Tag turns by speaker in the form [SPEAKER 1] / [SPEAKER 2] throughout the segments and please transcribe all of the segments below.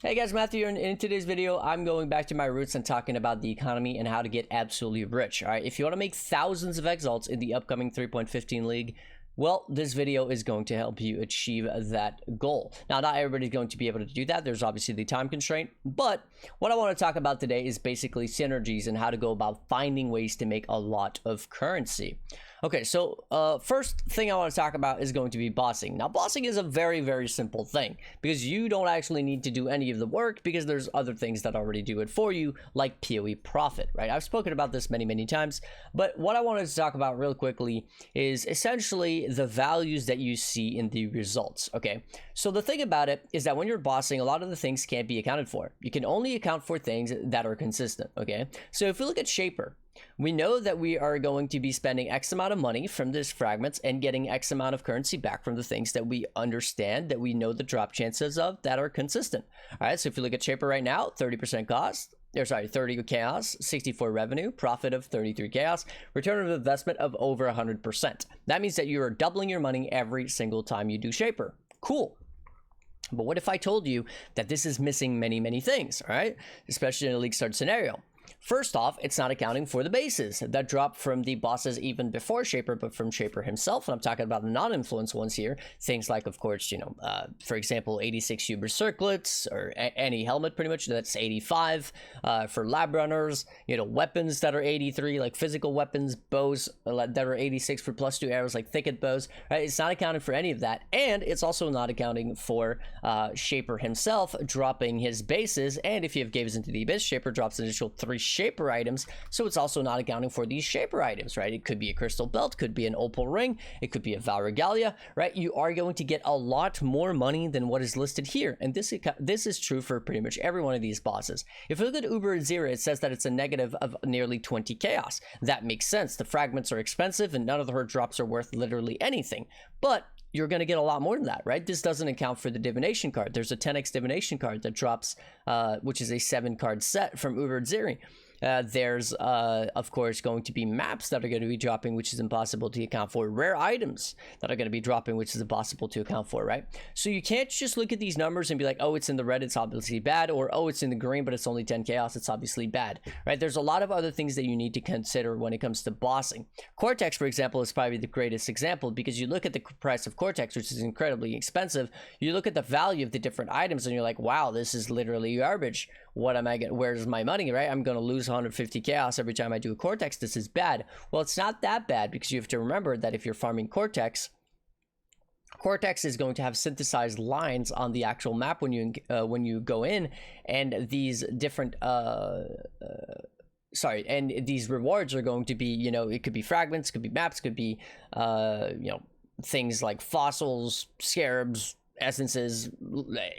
[SPEAKER 1] Hey guys, Matthew here, and in today's video, I'm going back to my roots and talking about the economy and how to get absolutely rich. All right, if you want to make thousands of exalts in the upcoming 3.15 league, well, this video is going to help you achieve that goal. Now, not everybody's going to be able to do that. There's obviously the time constraint, but what I want to talk about today is basically synergies and how to go about finding ways to make a lot of currency. Okay, so first thing I want to talk about is going to be bossing. Now, bossing is a very, very simple thing because you don't actually need to do any of the work because there's other things that already do it for you, like PoE profit, right? I've spoken about this many, many times, but what I wanted to talk about real quickly is essentially the values that you see in the results, okay? So the thing about it is that when you're bossing, a lot of the things can't be accounted for. You can only account for things that are consistent, okay? So if we look at Shaper, we know that we are going to be spending X amount of money from this fragments and getting X amount of currency back from the things that we understand, that we know the drop chances of, that are consistent. All right, so if you look at Shaper right now, 30% cost, or sorry, 30 chaos, 64 revenue, profit of 33 chaos, return of investment of over 100%. That means that you are doubling your money every single time you do Shaper. Cool. But what if I told you that this is missing many, many things, all right? Especially in a league start scenario. First off, it's not accounting for the bases that drop from the bosses even before Shaper, but from Shaper himself. And I'm talking about the non-influence ones here. Things like, of course, for example, 86 Uber circlets or any helmet, pretty much. That's 85 for lab runners. Weapons that are 83, like physical weapons, bows that are 86 for +2 arrows, like thicket bows. Right? It's not accounting for any of that, and it's also not accounting for Shaper himself dropping his bases. And if you have Gaves into the Abyss, Shaper drops an initial 3 Shaper items, so it's also not accounting for these Shaper items, right? It could be a crystal belt, could be an opal ring, it could be a Val Regalia, right? You are going to get a lot more money than what is listed here, and this is true for pretty much every one of these bosses. If you look at Uber Zero, it says that it's a negative of nearly 20 chaos. That makes sense. The fragments are expensive, and none of her drops are worth literally anything, but you're going to get a lot more than that, right? This doesn't account for the divination card. There's a 10x divination card that drops, which is a 7-card set from Uber Zeri. There's, of course, going to be maps that are going to be dropping, which is impossible to account for. Rare items that are going to be dropping, which is impossible to account for, right? So you can't just look at these numbers and be like, oh, it's in the red, it's obviously bad, or oh, it's in the green, but it's only 10 chaos, it's obviously bad, right? There's a lot of other things that you need to consider when it comes to bossing. Cortex, for example, is probably the greatest example because you look at the price of Cortex, which is incredibly expensive. You look at the value of the different items and you're like, wow, this is literally garbage. What am I getting? Where's my money, right? I'm going to lose 150 chaos every time I do a Cortex. This is bad. Well, it's not that bad because you have to remember that if you're farming Cortex, Cortex is going to have synthesized lines on the actual map when you go in, and these different and these rewards are going to be, it could be fragments, could be maps, could be things like fossils, scarabs, essences,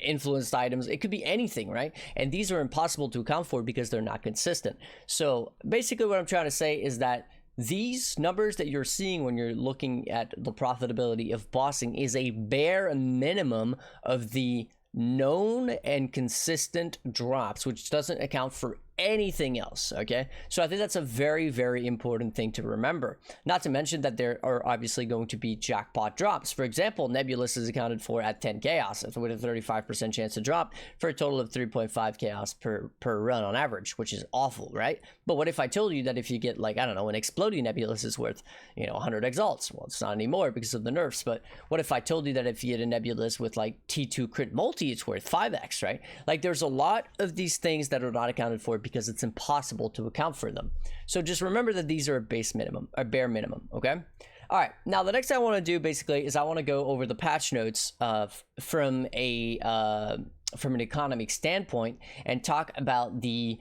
[SPEAKER 1] influenced items. It could be anything, right? And these are impossible to account for because they're not consistent. So basically what I'm trying to say is that these numbers that you're seeing when you're looking at the profitability of bossing is a bare minimum of the known and consistent drops, which doesn't account for anything else, okay? So I think that's a very, very important thing to remember. Not to mention that there are obviously going to be jackpot drops. For example, Nebulous is accounted for at 10 chaos with a 35% chance to drop for a total of 3.5 chaos per run on average, which is awful, right? But what if I told you that if you get, like, I don't know, an exploding Nebulous is worth, 100 exalts? Well, it's not anymore because of the nerfs, but what if I told you that if you get a Nebulous with like T2 crit multi, it's worth 5x, right? Like, there's a lot of these things that are not accounted for because it's impossible to account for them. So just remember that these are a bare minimum, okay? All right, now the next thing I want to do basically is I want to go over the patch notes from an economic standpoint and talk about the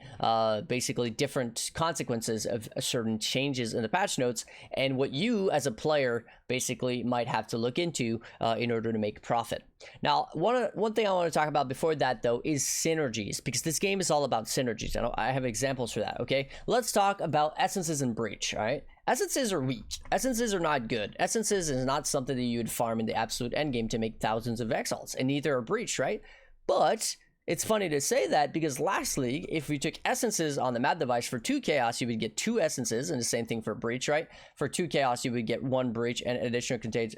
[SPEAKER 1] basically different consequences of certain changes in the patch notes and what you as a player basically might have to look into in order to make profit. Now, one thing I want to talk about before that though is synergies, because this game is all about synergies. I have examples for that, okay? Let's talk about essences and breach, all right? Essences are weak. Essences are not good. Essences is not something that you would farm in the absolute endgame to make thousands of exalts, and neither are breach, right? But it's funny to say that because last league, if we took essences on the map device for 2 chaos, you would get 2 essences, and the same thing for breach, right? For 2 chaos, you would get 1 breach, and additional contained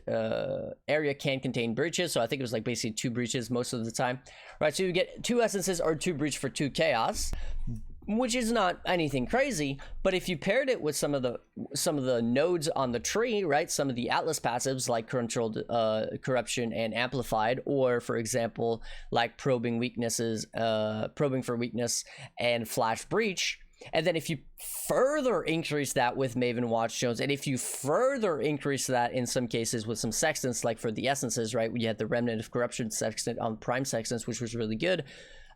[SPEAKER 1] area can contain breaches. So I think it was like basically 2 breaches most of the time, right? So you get 2 essences or 2 breach for 2 chaos, which is not anything crazy. But if you paired it with some of the nodes on the tree, right, some of the atlas passives like controlled corruption and amplified, or for example like probing weaknesses, probing for weakness and flash breach, and then if you further increase that with Maven Watchstones, and if you further increase that in some cases with some sextants, like for the essences, right, we had the remnant of corruption sextant on prime sextants, which was really good.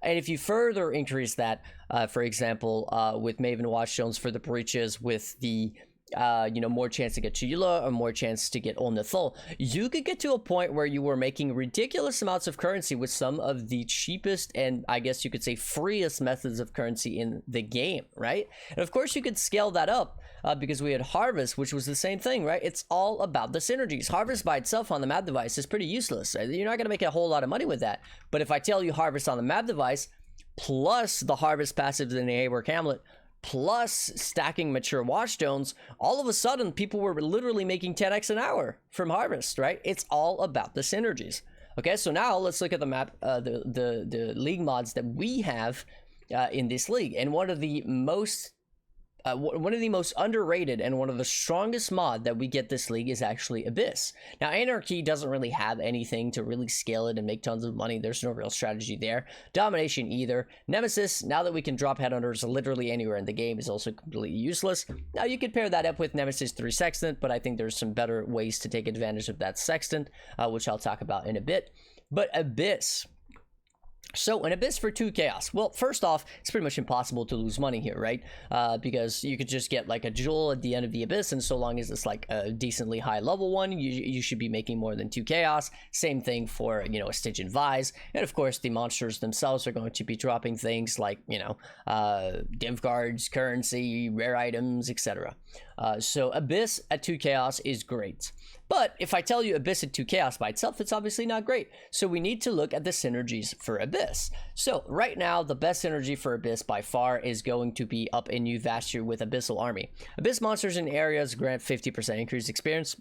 [SPEAKER 1] And if you further increase that, for example, with Maven Watchstones for the breaches, with the more chance to get Chiyula or more chance to get Omnithol, you could get to a point where you were making ridiculous amounts of currency with some of the cheapest and I guess you could say freest methods of currency in the game, right? And of course you could scale that up because we had Harvest, which was the same thing, right? It's all about the synergies. Harvest by itself on the map device is pretty useless. You're not going to make a whole lot of money with that. But if I tell you Harvest on the map device plus the Harvest passives in the Haywork Hamlet plus stacking mature watchstones, all of a sudden people were literally making 10x an hour from Harvest, right? It's all about the synergies. Okay, so now let's look at the map, the league mods that we have in this league. And one of the most underrated and one of the strongest mod that we get this league is actually Abyss. Now Anarchy doesn't really have anything to really scale it and make tons of money. There's no real strategy there. Domination either. Nemesis, now that we can drop headhunters literally anywhere in the game, is also completely useless. Now you could pair that up with Nemesis 3 Sextant, but I think there's some better ways to take advantage of that Sextant, which I'll talk about in a bit. But Abyss. So an Abyss for 2 chaos. Well, first off, it's pretty much impossible to lose money here, right? Because you could just get like a jewel at the end of the Abyss, and so long as it's like a decently high level one, you should be making more than 2 chaos. Same thing for, a Stygian Vise. And of course, the monsters themselves are going to be dropping things like, div cards, currency, rare items, etc. So Abyss at 2 chaos is great. But if I tell you Abyss at 2 chaos by itself, it's obviously not great. So we need to look at the synergies for Abyss. So right now, the best synergy for Abyss by far is going to be up in New Vastir with Abyssal Army. Abyss monsters in areas grant 50% increased experience.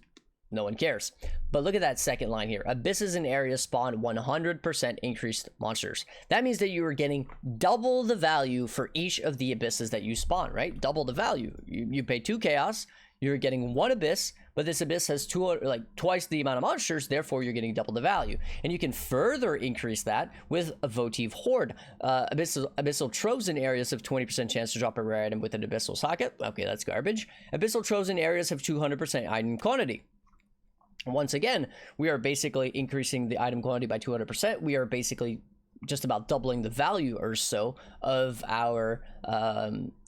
[SPEAKER 1] No one cares. But look at that second line here. Abysses in areas spawn 100% increased monsters. That means that you are getting double the value for each of the abysses that you spawn, right? Double the value. You pay 2 chaos, you're getting 1 abyss, but this abyss has twice the amount of monsters, therefore you're getting double the value. And you can further increase that with a votive horde. Abyssal troves in areas have 20% chance to drop a rare item with an abyssal socket. Okay, that's garbage. Abyssal troves in areas have 200% item quantity. Once again, we are basically increasing the item quantity by 200%. We are basically just about doubling the value or so of our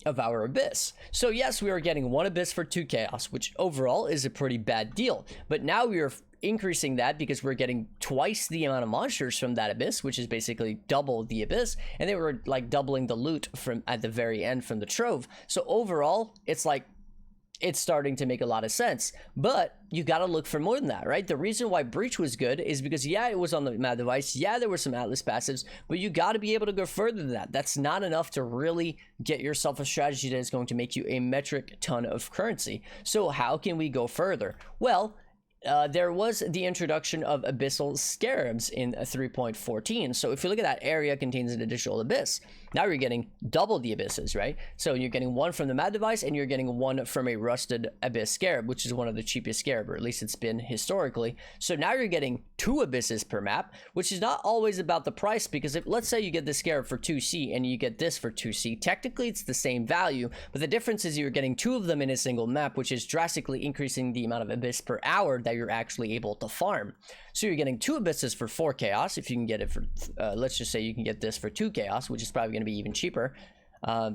[SPEAKER 1] abyss. So yes, we are getting 1 abyss for 2 chaos, which overall is a pretty bad deal. But now we are increasing that because we're getting twice the amount of monsters from that abyss, which is basically double the abyss, and they were like doubling the loot from at the very end from the trove. So overall, it's starting to make a lot of sense, but you got to look for more than that, right? The reason why Breach was good is because, yeah, it was on the map device. Yeah, there were some Atlas passives, but you got to be able to go further than that. That's not enough to really get yourself a strategy that is going to make you a metric ton of currency. So how can we go further? Well, there was the introduction of abyssal scarabs in 3.14. So if you look at that area contains an additional abyss, now you're getting double the abysses, right? So you're getting 1 from the map device and you're getting 1 from a rusted abyss scarab, which is one of the cheapest scarab, or at least it's been historically. So now you're getting 2 abysses per map, which is not always about the price, because if let's say you get the scarab for 2C and you get this for 2C, technically it's the same value, but the difference is you're getting 2 of them in a single map, which is drastically increasing the amount of abyss per hour that you're actually able to farm. So you're getting 2 abysses for 4 chaos. If you can get it for, let's just say you can get this for 2 chaos, which is probably going to be even cheaper.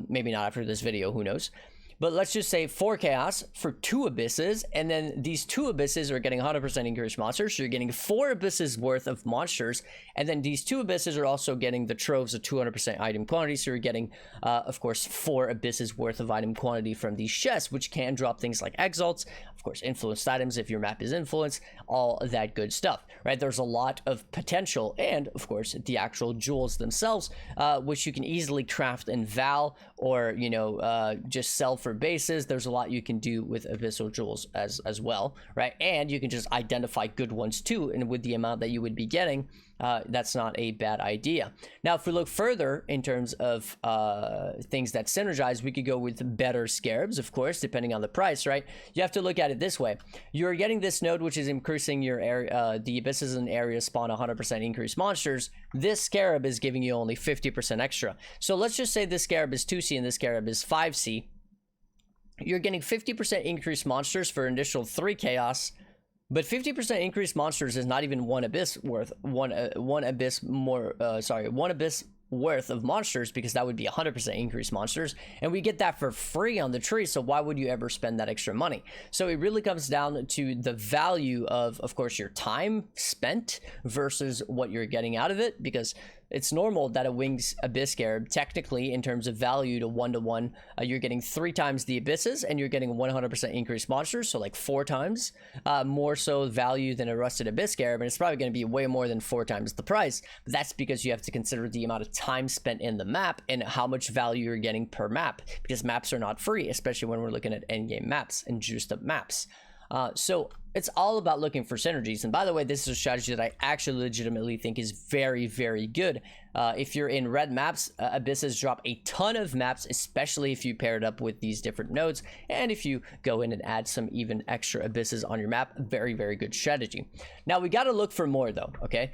[SPEAKER 1] Maybe not after this video, who knows. But let's just say 4 chaos for 2 abysses, and then these 2 abysses are getting 100% increased monsters, so you're getting 4 abysses worth of monsters, and then these 2 abysses are also getting the troves of 200% item quantity, so you're getting, of course, 4 abysses worth of item quantity from these chests, which can drop things like exalts, of course, influenced items if your map is influenced, all that good stuff, right? There's a lot of potential, and, of course, the actual jewels themselves, which you can easily craft in Val, or, you know, just sell for bases. There's a lot you can do with abyssal jewels as well, right? And you can just identify good ones too, and with the amount that you would be getting, that's not a bad idea. Now, if we look further in terms of things that synergize, we could go with better scarabs, of course, depending on the price, right? You have to look at it this way. You're getting this node, which is increasing your area, the abysses and areas spawn 100% increased monsters. This scarab is giving you only 50% extra. So let's just say this scarab is 2C and this scarab is 5C. You're getting 50% increased monsters for an additional 3 chaos, but 50% increased monsters is not even one abyss worth, one abyss worth of monsters, because that would be 100% increased monsters, and we get that for free on the tree, so why would you ever spend that extra money? So it really comes down to the value of course, your time spent versus what you're getting out of it, because it's normal that a Wings Abyss Scarab, technically, in terms of value to 1-to-1, you're getting 3 times the abysses, and you're getting 100% increased monsters, so like 4 times more so value than a Rusted Abyss Scarab, and it's probably going to be way more than 4 times the price. But that's because you have to consider the amount of time spent in the map and how much value you're getting per map, because maps are not free, especially when we're looking at endgame maps and juiced up maps. So it's all about looking for synergies. And by the way, this is a strategy that I actually legitimately think is very, very good. If you're in red maps, abysses drop a ton of maps, especially if you pair it up with these different nodes. And if you go in and add some even extra abysses on your map, very, very good strategy. Now we got to look for more though, okay?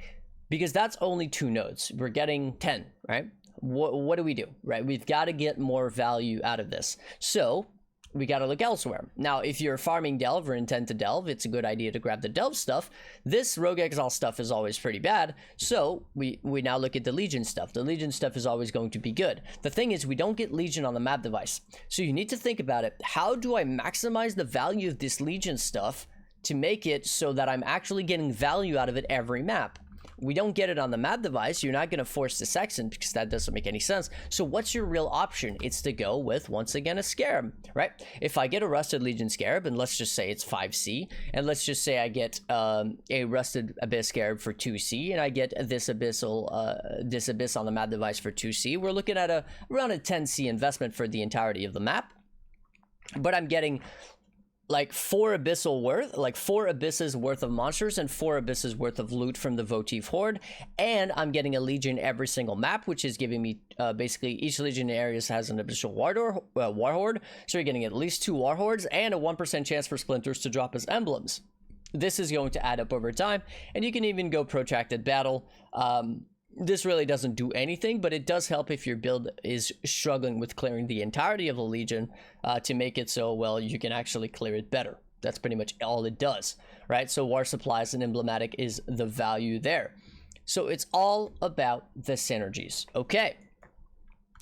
[SPEAKER 1] Because that's only 2 nodes. We're getting 10, right? What do we do, right? We've got to get more value out of this. So we got to look elsewhere. Now, if you're farming delve or intend to delve, it's a good idea to grab the delve stuff. This rogue exile stuff is always pretty bad, so we now look at the legion stuff. The legion stuff is always going to be good. The thing is, we don't get legion on the map device, so you need to think about it. How do I maximize the value of this legion stuff to make it so that I'm actually getting value out of it every map? We don't get it on the map device. You're not going to force the Sextant, because that doesn't make any sense. So what's your real option? It's to go with, once again, a Scarab, right? If I get a Rusted Legion Scarab, and let's just say it's 5C, and let's just say I get a Rusted Abyss Scarab for 2C, and I get this Abyss on the map device for 2C, we're looking at around a 10C investment for the entirety of the map. But I'm getting like 4 abysses worth of monsters and 4 abysses worth of loot from the Votive Horde, and I'm getting a legion every single map, which is giving me basically each legion areas has an abyssal warhorde, so you're getting at least 2 warhordes and a 1% chance for splinters to drop as emblems. This is going to add up over time, and you can even go protracted battle. This really doesn't do anything, but it does help if your build is struggling with clearing the entirety of the Legion to make it so, well, you can actually clear it better. That's pretty much all it does, right? So War Supplies and Emblematic is the value there. So it's all about the synergies, okay?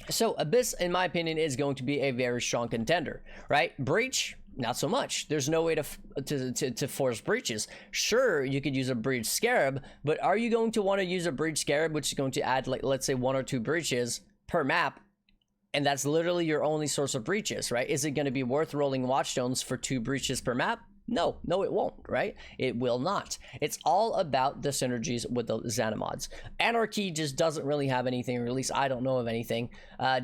[SPEAKER 1] So Abyss, in my opinion, is going to be a very strong contender, right? Breach, not so much. There's no way to force breaches. Sure, you could use a breach scarab, but are you going to want to use a breach scarab, which is going to add, like, let's say 1 or 2 breaches per map, and that's literally your only source of breaches, right? Is it going to be worth rolling Watchstones for 2 breaches per map? No, it won't, right? It will not. It's all about the synergies with the Zana mods. Anarchy just doesn't really have anything, or at least I don't know of anything.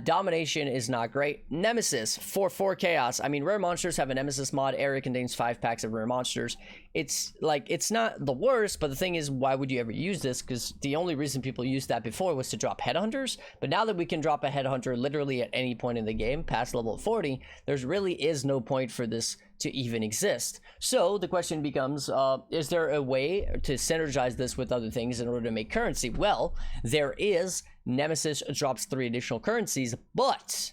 [SPEAKER 1] Domination is not great. Nemesis, 4/4 Chaos. I mean, rare monsters have a Nemesis mod. Area contains 5 packs of rare monsters. It's like, it's not the worst, but the thing is, why would you ever use this? Because the only reason people used that before was to drop headhunters. But now that we can drop a headhunter literally at any point in the game, past level 40, there's really is no point for this to even exist. So the question becomes, is there a way to synergize this with other things in order to make currency? Well, there is. Nemesis drops 3 additional currencies, but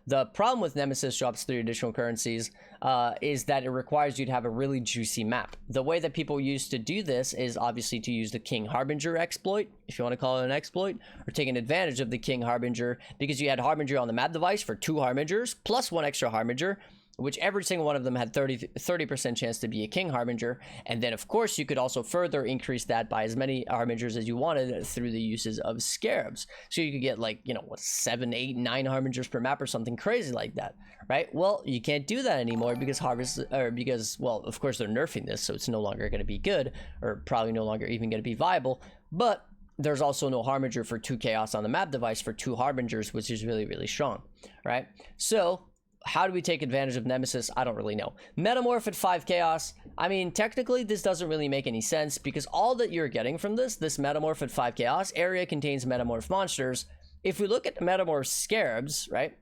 [SPEAKER 1] The problem with Nemesis drops 3 additional currencies is that it requires you to have a really juicy map. The way that people used to do this is obviously to use the King Harbinger exploit, if you want to call it an exploit, or taking advantage of the King Harbinger, because you had Harbinger on the map device for 2 Harbingers plus 1 extra Harbinger, which every single one of them had 30% chance to be a King Harbinger. And then, of course, you could also further increase that by as many Harbingers as you wanted through the uses of Scarabs. So you could get, like, you know, what, 7, 8, 9 Harbingers per map or something crazy like that, right? Well, you can't do that anymore because well, of course, they're nerfing this, so it's no longer going to be good, or probably no longer even going to be viable. But there's also no Harbinger for 2 Chaos on the map device for 2 Harbingers, which is really, really strong, right? So how do we take advantage of Nemesis? I don't really know. Metamorph at 5 Chaos. I mean, technically, this doesn't really make any sense because all that you're getting from this Metamorph at 5 Chaos area contains Metamorph monsters. If we look at Metamorph Scarabs, right,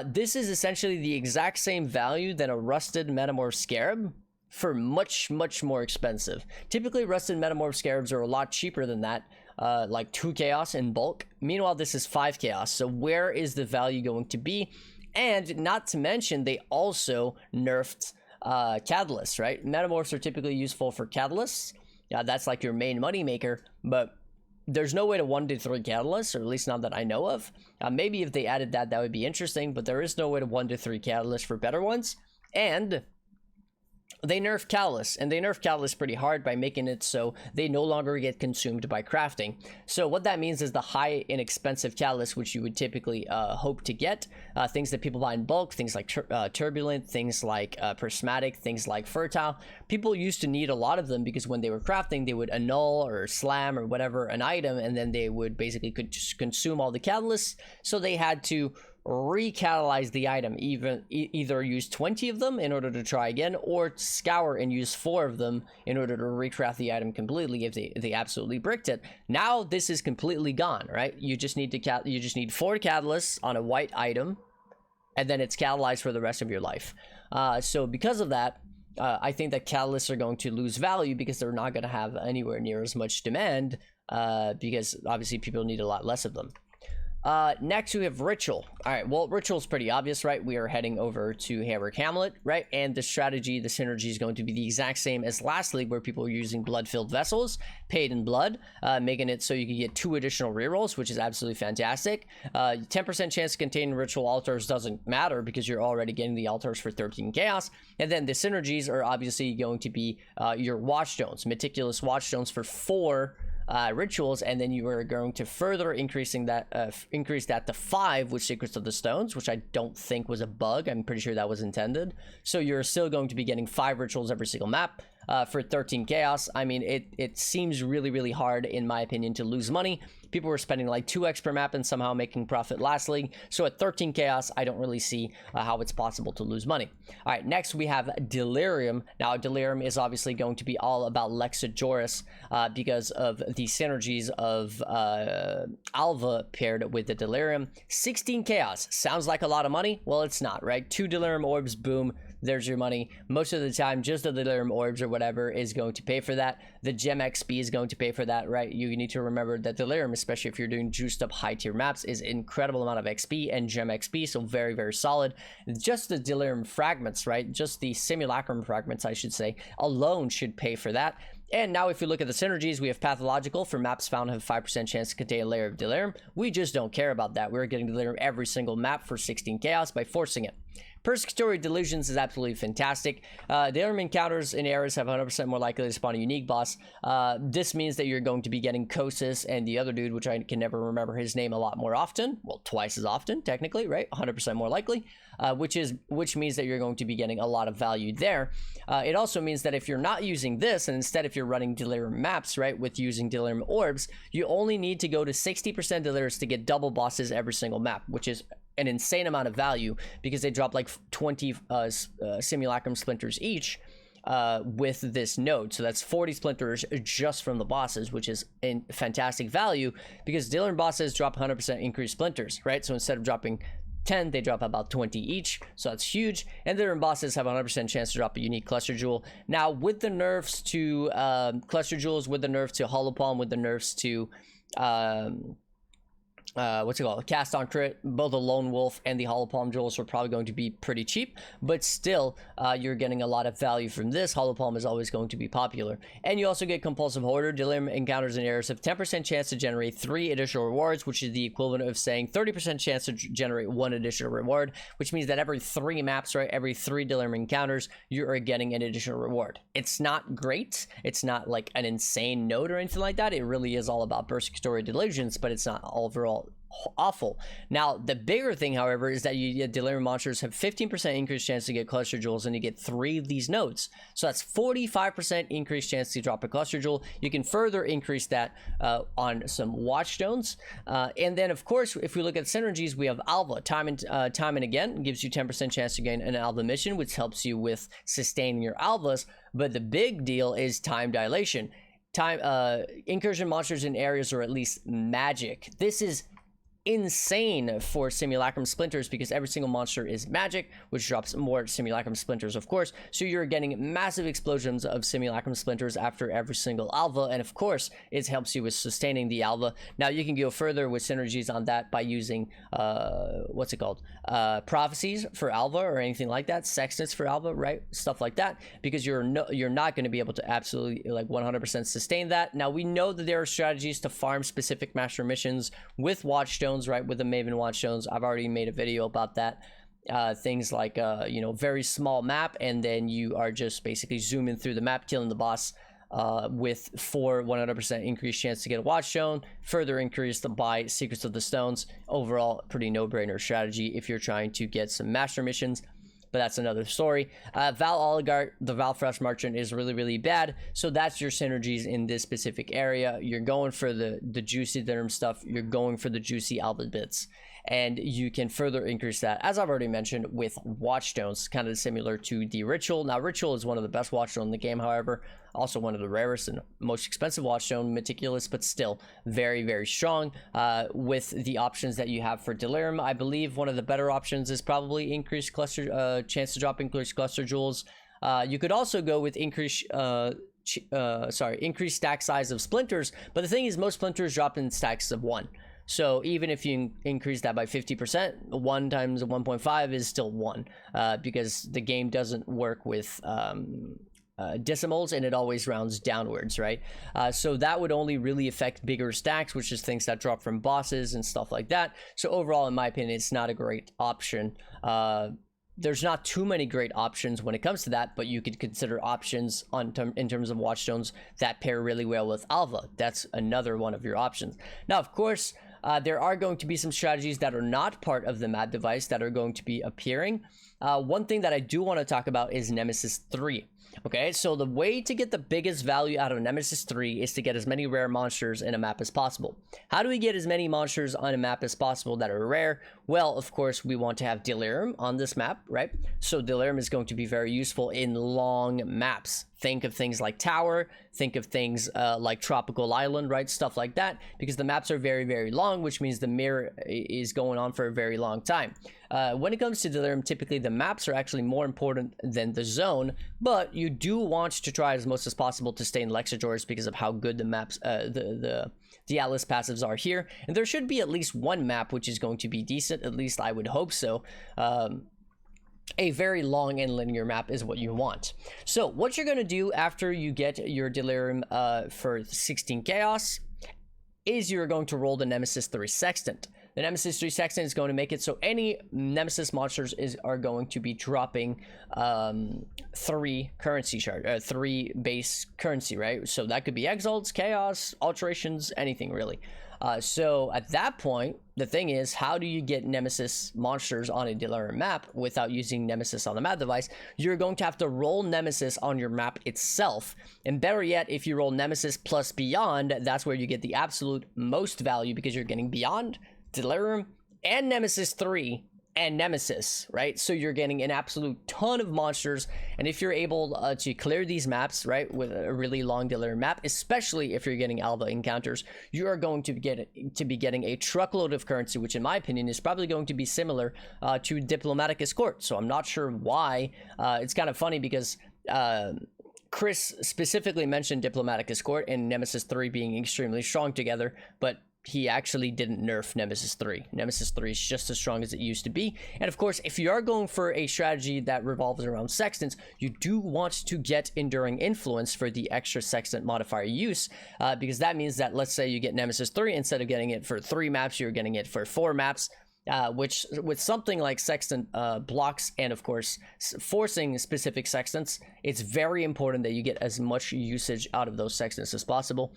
[SPEAKER 1] this is essentially the exact same value than a rusted Metamorph Scarab for much, much more expensive. Typically, rusted Metamorph Scarabs are a lot cheaper than that, like 2 Chaos in bulk. Meanwhile, this is 5 Chaos. So where is the value going to be? And not to mention, they also nerfed catalysts, right? Metamorphs are typically useful for catalysts. Yeah, that's like your main money maker, but there's no way to 1-3 catalysts, or at least not that I know of. Maybe if they added that, that would be interesting, but there is no way to 1-3 catalysts for better ones. And they nerf catalysts, and they nerf catalysts pretty hard by making it so they no longer get consumed by crafting. So what that means is the high inexpensive catalysts, which you would typically hope to get, things that people buy in bulk, things like turbulent, things like prismatic, things like fertile. People used to need a lot of them because when they were crafting, they would annul or slam or whatever an item, and then they would basically just consume all the catalysts. So they had to recatalyze the item, either use 20 of them in order to try again, or scour and use 4 of them in order to recraft the item completely if they absolutely bricked it. Now this is completely gone, right? You just need 4 catalysts on a white item, and then it's catalyzed for the rest of your life. So because of that, I think that catalysts are going to lose value because they're not going to have anywhere near as much demand, because obviously people need a lot less of them. Next we have Ritual. All right, well, Ritual's pretty obvious, right? We are heading over to Hamrick Hamlet, right? And the strategy, the synergy is going to be the exact same as last league, where people are using blood-filled vessels, paid in blood, making it so you can get 2 additional rerolls, which is absolutely fantastic. 10% chance to contain Ritual altars doesn't matter because you're already getting the altars for 13 chaos. And then the synergies are obviously going to be your watchstones, meticulous watchstones for 4 rituals, and then you are going to further increase that to 5 with Secrets of the Stones, which I don't think was a bug. I'm pretty sure that was intended. So you're still going to be getting 5 rituals every single map for 13 chaos. I mean, it seems really, really hard, in my opinion, to lose money. People were spending like 2x per map and somehow making profit last league. So at 13 chaos, I don't really see how it's possible to lose money. All right, next we have Delirium. Now, Delirium is obviously going to be all about Lexajoris because of the synergies of Alva paired with the Delirium. 16 chaos. Sounds like a lot of money. Well, it's not, right? 2 Delirium orbs, boom. There's your money. Most of the time, just the Delirium orbs or whatever is going to pay for that. The gem XP is going to pay for that, right? You need to remember that Delirium, especially if you're doing juiced up high tier maps, is incredible amount of XP and gem XP, so very, very solid. Just the Delirium fragments, right? Just the simulacrum fragments, I should say, alone should pay for that. And now if you look at the synergies, we have Pathological for maps found have 5% chance to contain a layer of Delirium. We just don't care about that. We're getting Delirium every single map for 16 chaos by forcing it. Persecutory Delusions is absolutely fantastic. Delirium encounters in areas have 100% more likely to spawn a unique boss. This means that you're going to be getting Kosis and the other dude, which I can never remember his name, a lot more often. Well, twice as often, technically, right? 100% more likely, which means that you're going to be getting a lot of value there. It also means that if you're not using this, and instead if you're running Delirium maps, right, with using Delirium orbs, you only need to go to 60% Deliriums to get double bosses every single map, which is an insane amount of value because they drop like 20 simulacrum splinters each with this node. So that's 40 splinters just from the bosses, which is a fantastic value because Delirium bosses drop 100% increased splinters, right? So instead of dropping 10, they drop about 20 each, so that's huge. And Delirium bosses have 100% chance to drop a unique cluster jewel. Now, with the nerfs to cluster jewels, with the nerf to hollow palm, with the nerfs to what's it called, cast on crit. Both the lone wolf and the hollow palm jewels are probably going to be pretty cheap, but still you're getting a lot of value from this. Hollow palm is always going to be popular. And you also get compulsive hoarder. Delirium encounters and errors have 10% chance to generate 3 additional rewards, which is the equivalent of saying 30% chance to generate 1 additional reward, which means that every 3 maps, right, every 3 delirium encounters, you are getting an additional reward. It's not great, it's not like an insane node or anything like that. It really is all about persecutory delusions, but it's not overall awful. Now the bigger thing, however, is that you get delirium monsters have 15% increased chance to get cluster jewels, and you get 3 of these nodes, so that's 45% increased chance to drop a cluster jewel. You can further increase that on some watchstones, and then of course if we look at synergies, we have alva. Time and again gives you 10% chance to gain an alva mission, which helps you with sustaining your alvas. But the big deal is time dilation. Incursion monsters in areas, or at least magic. This is insane for simulacrum splinters, because every single monster is magic, which drops more simulacrum splinters, of course. So you're getting massive explosions of simulacrum splinters after every single alva, and of course it helps you with sustaining the alva. Now you can go further with synergies on that by using what's it called, prophecies for alva or anything like that, sextants for alva, right, stuff like that, because you're not going to be able to absolutely like 100% sustain that. Now we know that there are strategies to farm specific master missions with watchstones, right, with the Maven watchstones. I've already made a video about that. Things like you know, very small map, and then you are just basically zooming through the map, killing the boss with 100% increased chance to get a watchstone, further increased by Secrets of the Stones. Overall, pretty no-brainer strategy if you're trying to get some master missions, but that's another story. Val Oligarch, the Val Fresh Merchant, is really, really bad. So that's your synergies in this specific area. You're going for the juicy Delirium stuff. You're going for the juicy alva bits. And you can further increase that, as I've already mentioned, with watchstones, kind of similar to the Ritual. Now, Ritual is one of the best watchstones in the game, however. Also one of the rarest and most expensive watchstone, meticulous, but still very, very strong. With the options that you have for Delirium, I believe one of the better options is probably increased cluster chance to drop increased cluster jewels. You could also go with increased stack size of splinters, but the thing is, most splinters drop in stacks of 1. So even if you increase that by 50%, 1 times 1.5 is still 1, because the game doesn't work with decimals, and it always rounds downwards, right? So that would only really affect bigger stacks, which is things that drop from bosses and stuff like that. So overall, in my opinion, it's not a great option. There's not too many great options when it comes to that, but you could consider options in terms of watchstones that pair really well with alva. That's another one of your options. Now, of course, there are going to be some strategies that are not part of the map device that are going to be appearing. One thing that I do want to talk about is Nemesis 3. Okay, so the way to get the biggest value out of Nemesis 3 is to get as many rare monsters in a map as possible. How do we get as many monsters on a map as possible that are rare? Well, of course, we want to have Delirium on this map, right? So Delirium is going to be very useful in long maps. Think of things like Tower, think of things like Tropical Island, right? Stuff like that, because the maps are very, very long, which means the mirror is going on for a very long time. When it comes to Delirium, typically the maps are actually more important than the zone, but you do want to try as much as possible to stay in Lexigors because of how good the maps, the Atlas passives are here. And there should be at least one map which is going to be decent, at least I would hope so. A very long and linear map is what you want. So what you're going to do after you get your Delirium for 16 Chaos is you're going to roll the Nemesis 3 Sextant. The Nemesis 3 Sextant is going to make it so any Nemesis monsters are going to be dropping 3 currency charge, 3 base currency, right? So that could be Exalts, Chaos, Alterations, anything really. So at that point, the thing is, how do you get Nemesis monsters on a Delirium map without using Nemesis on the map device? You're going to have to roll Nemesis on your map itself. And better yet, if you roll Nemesis plus Beyond, that's where you get the absolute most value, because you're getting Beyond, Delirium, and Nemesis 3, and Nemesis, right? So you're getting an absolute ton of monsters, and if you're able to clear these maps, right, with a really long Delirium map, especially if you're getting alva encounters, you are going to be getting a truckload of currency, which in my opinion is probably going to be similar to Diplomatic Escort. So I'm not sure why. It's kind of funny because Chris specifically mentioned Diplomatic Escort and Nemesis 3 being extremely strong together, but he actually didn't nerf Nemesis 3. Nemesis 3 is just as strong as it used to be. And of course, if you are going for a strategy that revolves around Sextants, you do want to get Enduring Influence for the extra Sextant modifier use, because that means that, let's say you get Nemesis 3, instead of getting it for 3 maps, you're getting it for 4 maps. Which with something like Sextant blocks and of course forcing specific Sextants, it's very important that you get as much usage out of those Sextants as possible.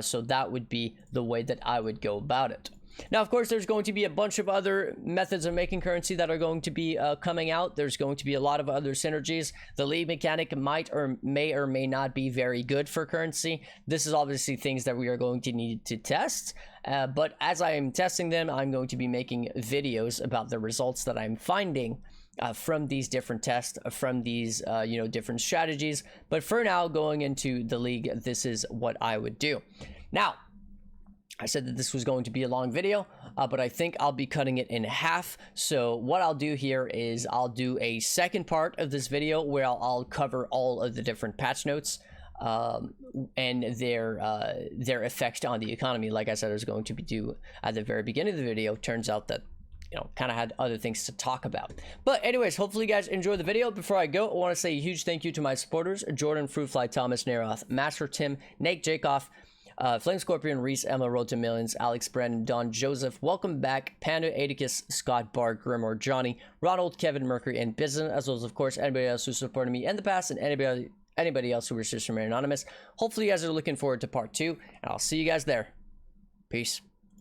[SPEAKER 1] So that would be the way that I would go about it. Now, of course, there's going to be a bunch of other methods of making currency that are going to be coming out. There's going to be a lot of other synergies. The lead mechanic may or may not be very good for currency. This is obviously things that we are going to need to test. But as I am testing them, I'm going to be making videos about the results that I'm finding from these different tests, from these different strategies. But for now, going into the league, this is what I would do. Now, I said that this was going to be a long video, but I think I'll be cutting it in half. So what I'll do here is I'll do a second part of this video where I'll cover all of the different patch notes and their effect on the economy. Like I said, I was going to be due at the very beginning of the video. Turns out that, kind of had other things to talk about. But anyways, hopefully you guys enjoyed the video. Before I go, I want to say a huge thank you to my supporters: Jordan, Fruitfly, Thomas, Neroth, Master Tim, Nate, Jacoff, Flame Scorpion, Reese, Emma, Road to Millions, Alex, Brandon, Don, Joseph, Welcome Back, Panda, Atticus, Scott, Bar, Grimor, Johnny, Ronald, Kevin, Mercury, and Bizen, as well as, of course, anybody else who supported me in the past and anybody else who wishes to remain anonymous. Hopefully you guys are looking forward to part 2, and I'll see you guys there. Peace.